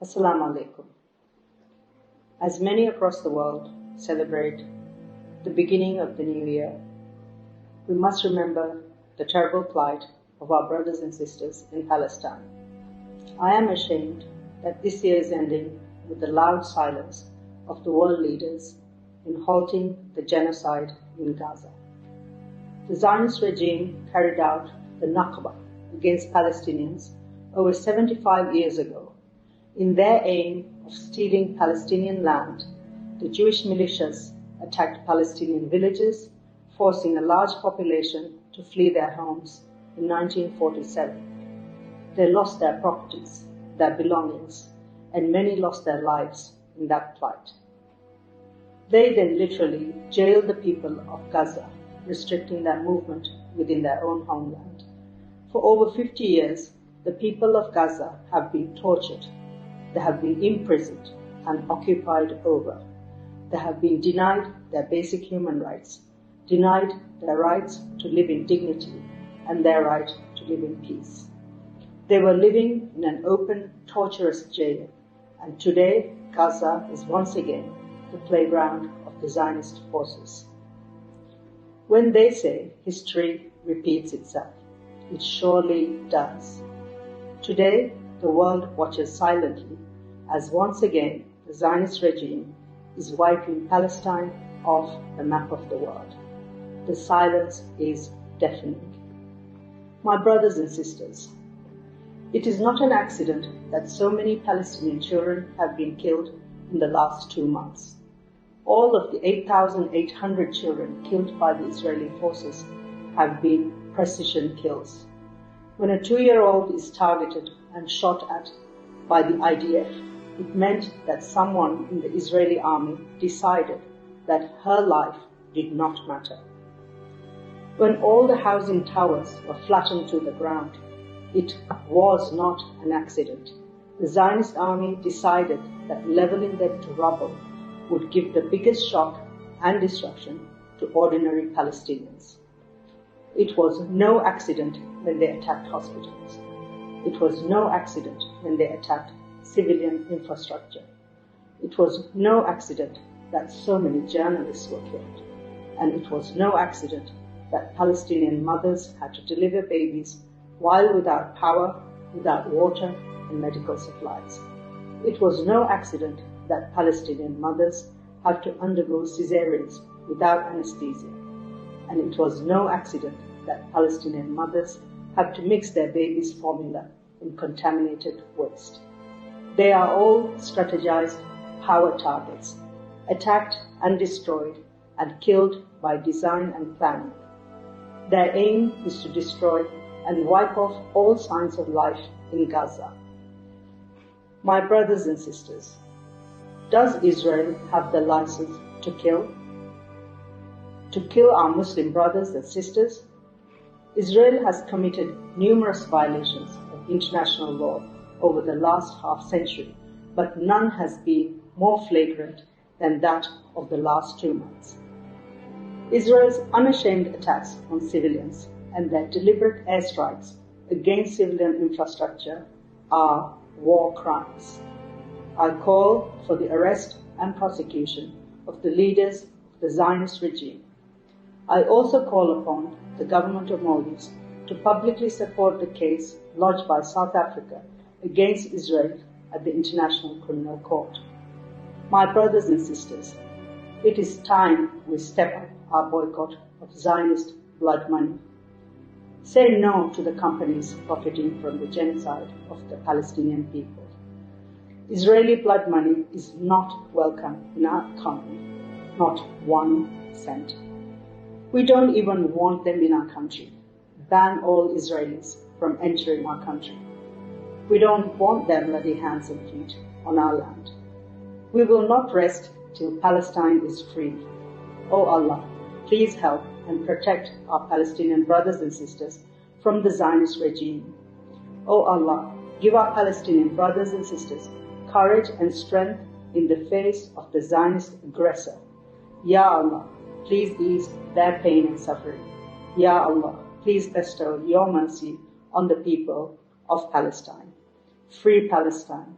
Assalamu alaikum. As many across the world celebrate the beginning of the new year, we must remember the terrible plight of our brothers and sisters in Palestine. I am ashamed that this year is ending with the loud silence of the world leaders in halting the genocide in Gaza. The Zionist regime carried out the Nakba against Palestinians over 75 years ago. In their aim of stealing Palestinian land, the Jewish militias attacked Palestinian villages, forcing a large population to flee their homes in 1947. They lost their properties, their belongings, and many lost their lives in that plight. They then literally jailed the people of Gaza, restricting their movement within their own homeland. For over 50 years, the people of Gaza have been tortured. They have been imprisoned and occupied over. They have been denied their basic human rights, denied their rights to live in dignity and their right to live in peace. They were living in an open, torturous jail, and today Gaza is once again the playground of the Zionist forces. When they say history repeats itself, it surely does. Today, the world watches silently as once again the Zionist regime is wiping Palestine off the map of the world. The silence is deafening. My brothers and sisters, it is not an accident that so many Palestinian children have been killed in the last 2 months. All of the 8,800 children killed by the Israeli forces have been precision kills. When a 2-year-old is targeted and shot at by the IDF, it meant that someone in the Israeli army decided that her life did not matter. When all the housing towers were flattened to the ground, it was not an accident. The Zionist army decided that leveling them to rubble would give the biggest shock and destruction to ordinary Palestinians. It was no accident when they attacked hospitals. It was no accident when they attacked civilian infrastructure. It was no accident that so many journalists were killed. And it was no accident that Palestinian mothers had to deliver babies while without power, without water and medical supplies. It was no accident that Palestinian mothers have to undergo cesareans without anesthesia. And it was no accident that Palestinian mothers have to mix their babies' formula in contaminated waste. They are all strategized power targets, attacked and destroyed and killed by design and planning. Their aim is to destroy and wipe off all signs of life in Gaza. My brothers and sisters, does Israel have the license to kill? To kill our Muslim brothers and sisters? Israel has committed numerous violations of international law over the last half-century, but none has been more flagrant than that of the last 2 months. Israel's unashamed attacks on civilians and their deliberate airstrikes against civilian infrastructure are war crimes. I call for the arrest and prosecution of the leaders of the Zionist regime. I also call upon the government of Maldives to publicly support the case lodged by South Africa against Israel at the International Criminal Court. My brothers and sisters, it is time we step up our boycott of Zionist blood money. Say no to the companies profiting from the genocide of the Palestinian people. Israeli blood money is not welcome in our economy, not 1 cent. We don't even want them in our country. Ban all Israelis from entering our country. We don't want their bloody hands and feet on our land. We will not rest till Palestine is free. O Allah, please help and protect our Palestinian brothers and sisters from the Zionist regime. O Allah, give our Palestinian brothers and sisters courage and strength in the face of the Zionist aggressor. Ya Allah, please ease their pain and suffering. Ya Allah, please bestow your mercy on the people of Palestine. Free Palestine.